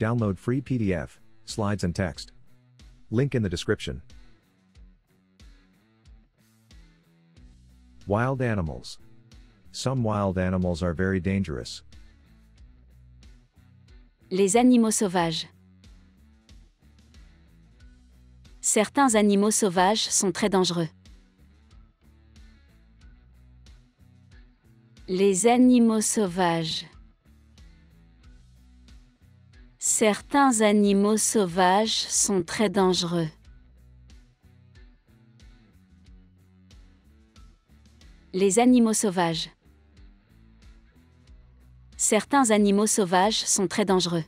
Download free PDF, slides and text. Link in the description. Wild animals. Some wild animals are very dangerous. Les animaux sauvages. Certains animaux sauvages sont très dangereux. Les animaux sauvages. Certains animaux sauvages sont très dangereux. Les animaux sauvages. Certains animaux sauvages sont très dangereux.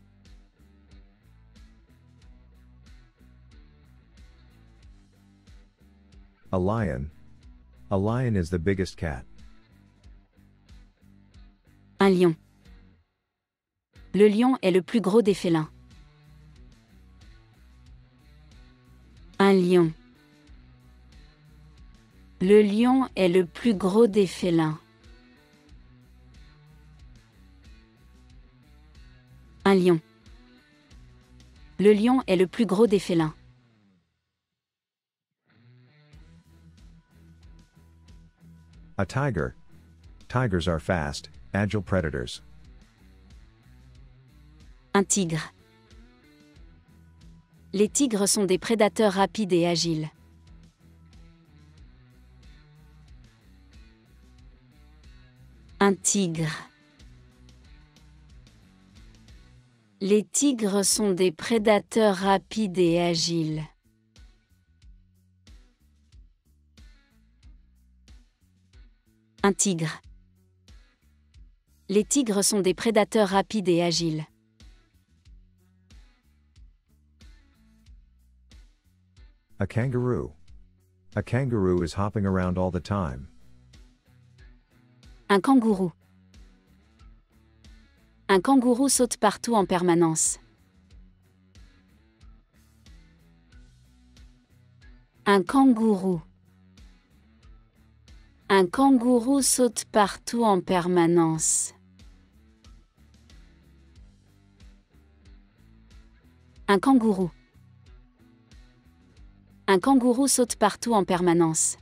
A lion. A lion is the biggest cat. Un lion. Le lion est le plus gros des félins. Un lion. Le lion est le plus gros des félins. Un lion. Le lion est le plus gros des félins. A tiger. Tigers are fast, agile predators. Un tigre. Les tigres sont des prédateurs rapides et agiles. Un tigre. Les tigres sont des prédateurs rapides et agiles. Un tigre. Les tigres sont des prédateurs rapides et agiles. A kangaroo. A kangaroo is hopping around all the time. Un kangourou. Un kangourou saute partout en permanence. Un kangourou. Un kangourou saute partout en permanence. Un kangourou. Un kangourou saute partout en permanence.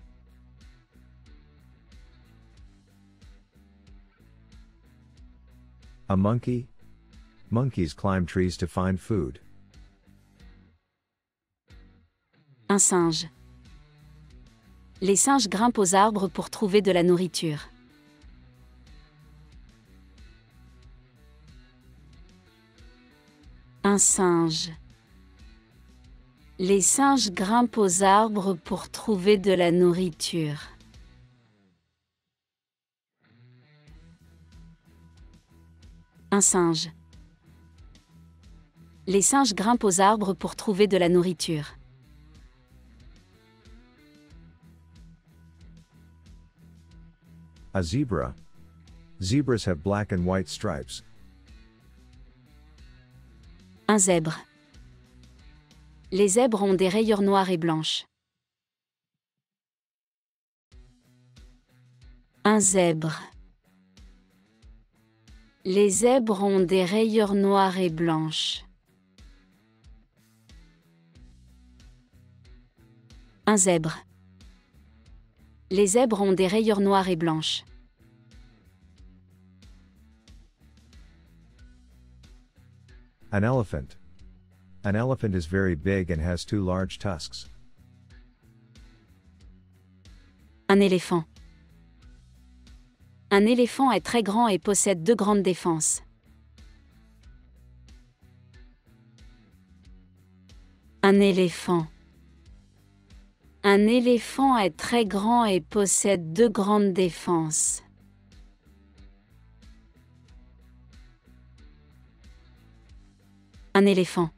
A monkey. Monkeys climb trees to find food. Un singe. Les singes grimpent aux arbres pour trouver de la nourriture. Un singe. Les singes grimpent aux arbres pour trouver de la nourriture. Un singe. Les singes grimpent aux arbres pour trouver de la nourriture. A zebra. Zebras have black and white stripes. Un zèbre. Les zèbres ont des rayures noires et blanches. Un zèbre. Les zèbres ont des rayures noires et blanches. Un zèbre. Les zèbres ont des rayures noires et blanches. An elephant. An elephant is very big and has two large tusks. Un éléphant. Un éléphant est très grand et possède deux grandes défenses. Un éléphant. Un éléphant est très grand et possède deux grandes défenses. Un éléphant.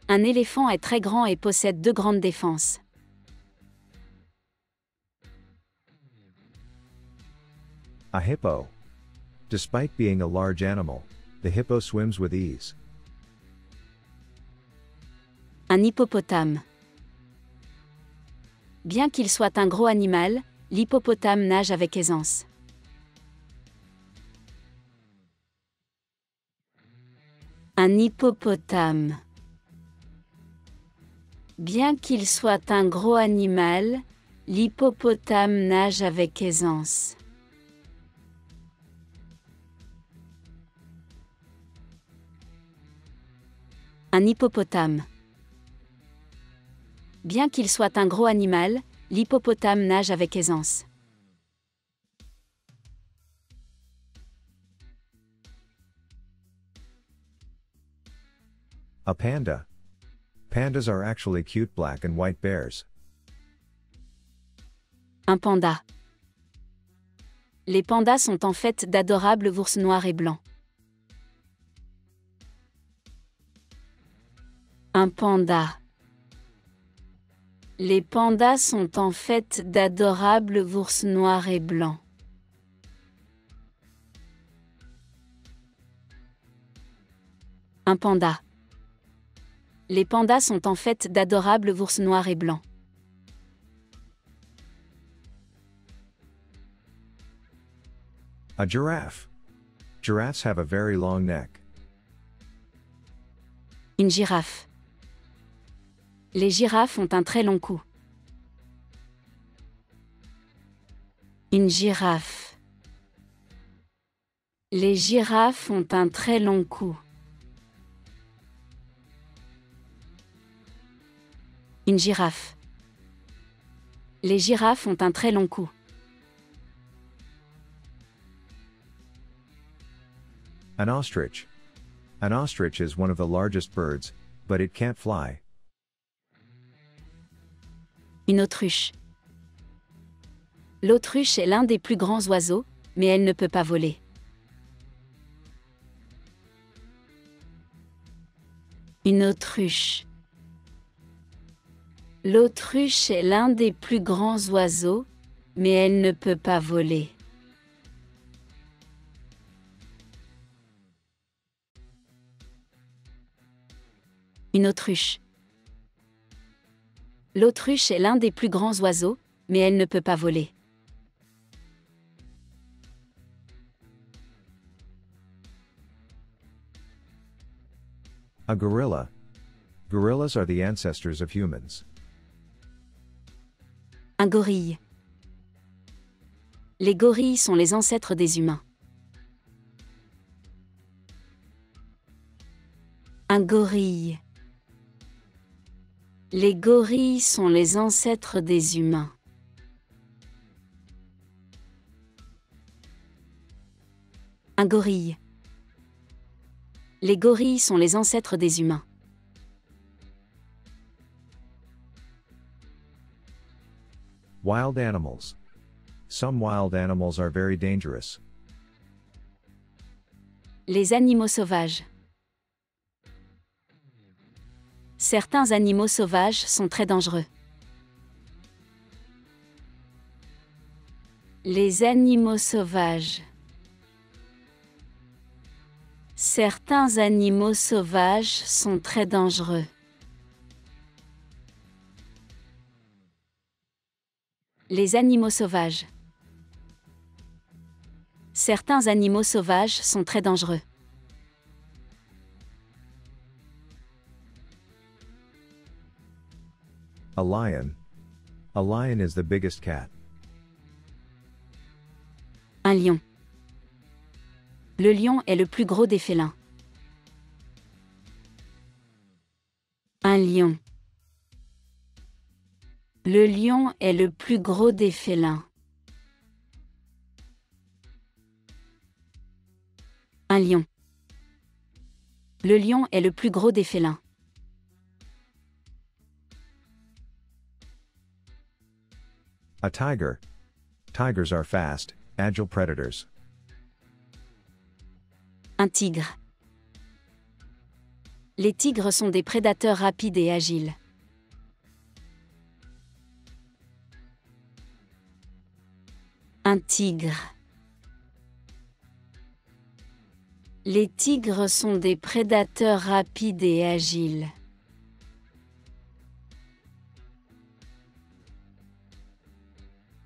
Un éléphant est très grand et possède deux grandes défenses. A hippo. Despite being a large animal, the hippo swims with ease. Un hippopotame. Bien qu'il soit un gros animal, l'hippopotame nage avec aisance. Un hippopotame. Bien qu'il soit un gros animal, l'hippopotame nage avec aisance. Un hippopotame. Bien qu'il soit un gros animal, l'hippopotame nage avec aisance. A panda. Pandas are actually cute black and white bears. Un panda. Les pandas sont en fait d'adorables ours noirs et blancs. Un panda. Les pandas sont en fait d'adorables ours noirs et blancs. Un panda. Les pandas sont en fait d'adorables ours noirs et blancs. A giraffe. Giraffes have a very long neck. Une girafe. Les girafes ont un très long cou. Une girafe. Les girafes ont un très long cou. Une girafe. Les girafes ont un très long cou. An ostrich. An ostrich is one of the largest birds, but it can't fly. Une autruche. L'autruche est l'un des plus grands oiseaux, mais elle ne peut pas voler. Une autruche. L'autruche est l'un des plus grands oiseaux, mais elle ne peut pas voler. Une autruche. L'autruche est l'un des plus grands oiseaux, mais elle ne peut pas voler. A gorilla. Gorillas are the ancestors of humans. Un gorille. Les gorilles sont les ancêtres des humains. Un gorille. Les gorilles sont les ancêtres des humains. Un gorille. Les gorilles sont les ancêtres des humains. Wild animals. Some wild animals are very dangerous. Les animaux sauvages. Certains animaux sauvages sont très dangereux. Les animaux sauvages. Certains animaux sauvages sont très dangereux. Les animaux sauvages. Certains animaux sauvages sont très dangereux. A lion. A lion is the biggest cat. Un lion. Le lion est le plus gros des félins. Un lion. Le lion est le plus gros des félins. Un lion. Le lion est le plus gros des félins. A tiger. Tigers are fast, agile predators. Un tigre. Les tigres sont des prédateurs rapides et agiles. Un tigre. Les tigres sont des prédateurs rapides et agiles.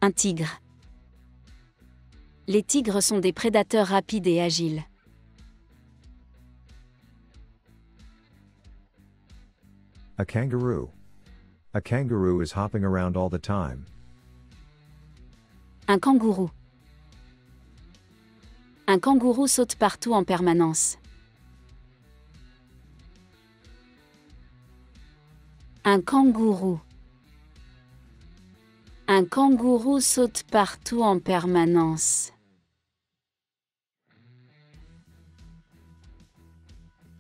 Un tigre. Les tigres sont des prédateurs rapides et agiles. A kangaroo. A kangaroo is hopping around all the time. Un kangourou. Un kangourou saute partout en permanence. Un kangourou. Un kangourou saute partout en permanence.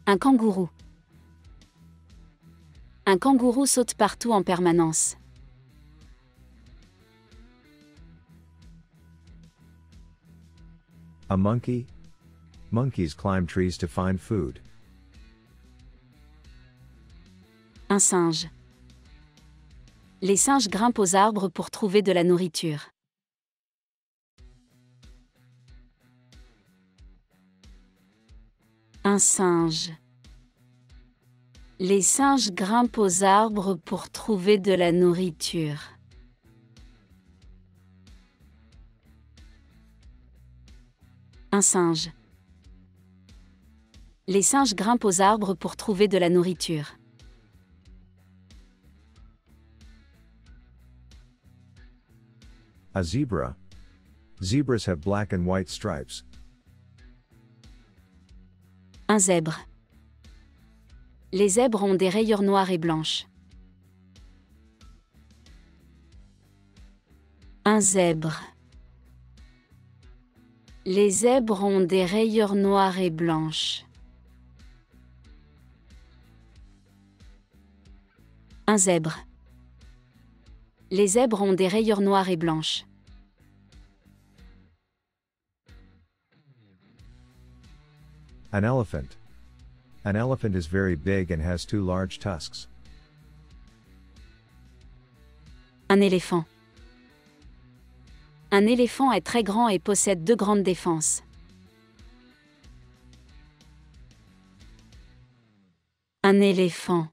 Un kangourou. Un kangourou saute partout en permanence. A monkey. Monkeys climb trees to find food. Un singe. Les singes grimpent aux arbres pour trouver de la nourriture. Un singe. Les singes grimpent aux arbres pour trouver de la nourriture. Un singe. Les singes grimpent aux arbres pour trouver de la nourriture. A zebra. Zebras have black and white stripes. Un zèbre. Les zèbres ont des rayures noires et blanches. Un zèbre. Les zèbres ont des rayures noires et blanches. Un zèbre. Les zèbres ont des rayures noires et blanches. An elephant. An elephant is very big and has two large tusks. Un éléphant. Un éléphant est très grand et possède deux grandes défenses. Un éléphant.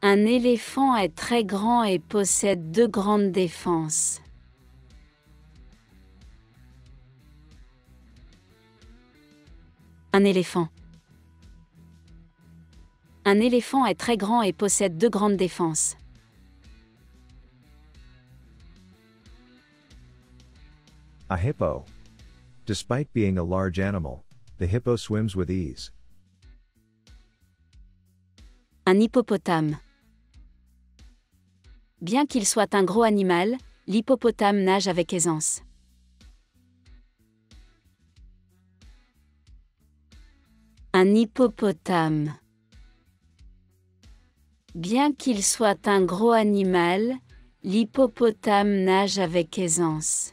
Un éléphant est très grand et possède deux grandes défenses. Un éléphant. Un éléphant est très grand et possède deux grandes défenses. A hippo. Despite being a large animal, the hippo swims with ease. Un hippopotame. Bien qu'il soit un gros animal, l'hippopotame nage avec aisance. Un hippopotame. Bien qu'il soit un gros animal, l'hippopotame nage avec aisance.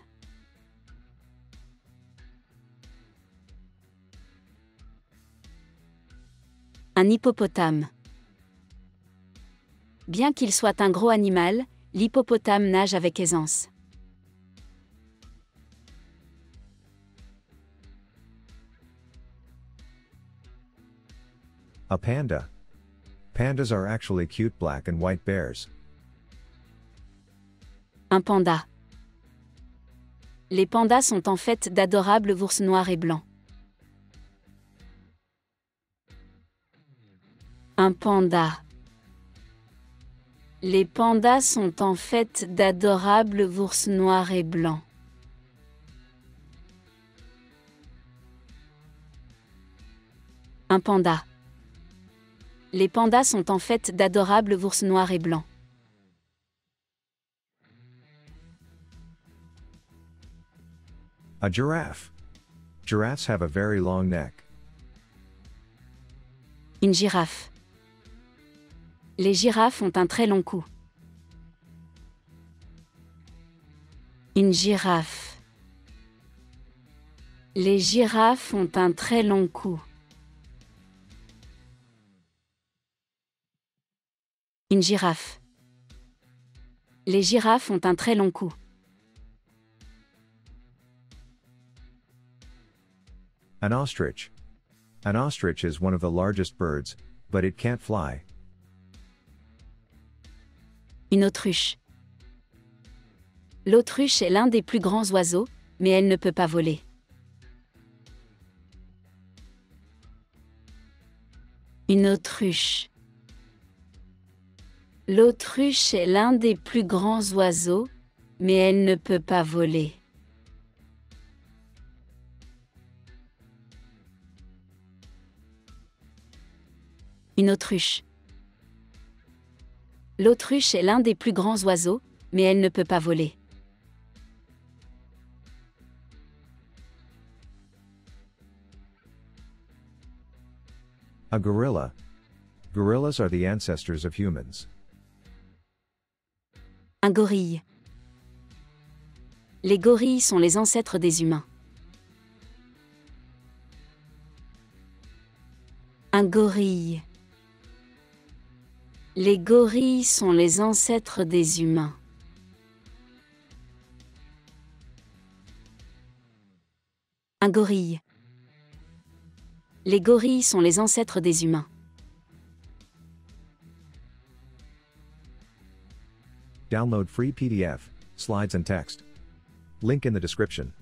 Un hippopotame. Bien qu'il soit un gros animal, l'hippopotame nage avec aisance. A panda. Pandas are actually cute black and white bears. Un panda. Les pandas sont en fait d'adorables ours noirs et blancs. Un panda. Les pandas sont en fait d'adorables ours noirs et blancs. Un panda. Les pandas sont en fait d'adorables ours noirs et blancs. A giraffe. Giraffes have a very long neck. Une girafe. Les girafes ont un très long cou. Une girafe. Les girafes ont un très long cou. Une girafe. Les girafes ont un très long cou. An ostrich. An ostrich is one of the largest birds, but it can't fly. Une autruche. L'autruche est l'un des plus grands oiseaux, mais elle ne peut pas voler. Une autruche. L'autruche est l'un des plus grands oiseaux, mais elle ne peut pas voler. Une autruche. L'autruche est l'un des plus grands oiseaux, mais elle ne peut pas voler. A gorilla. Gorillas are the ancestors of humans. Un gorille. Les gorilles sont les ancêtres des humains. Un gorille. Les gorilles sont les ancêtres des humains. Un gorille. Les gorilles sont les ancêtres des humains. Download free PDF, slides and text. Link in the description.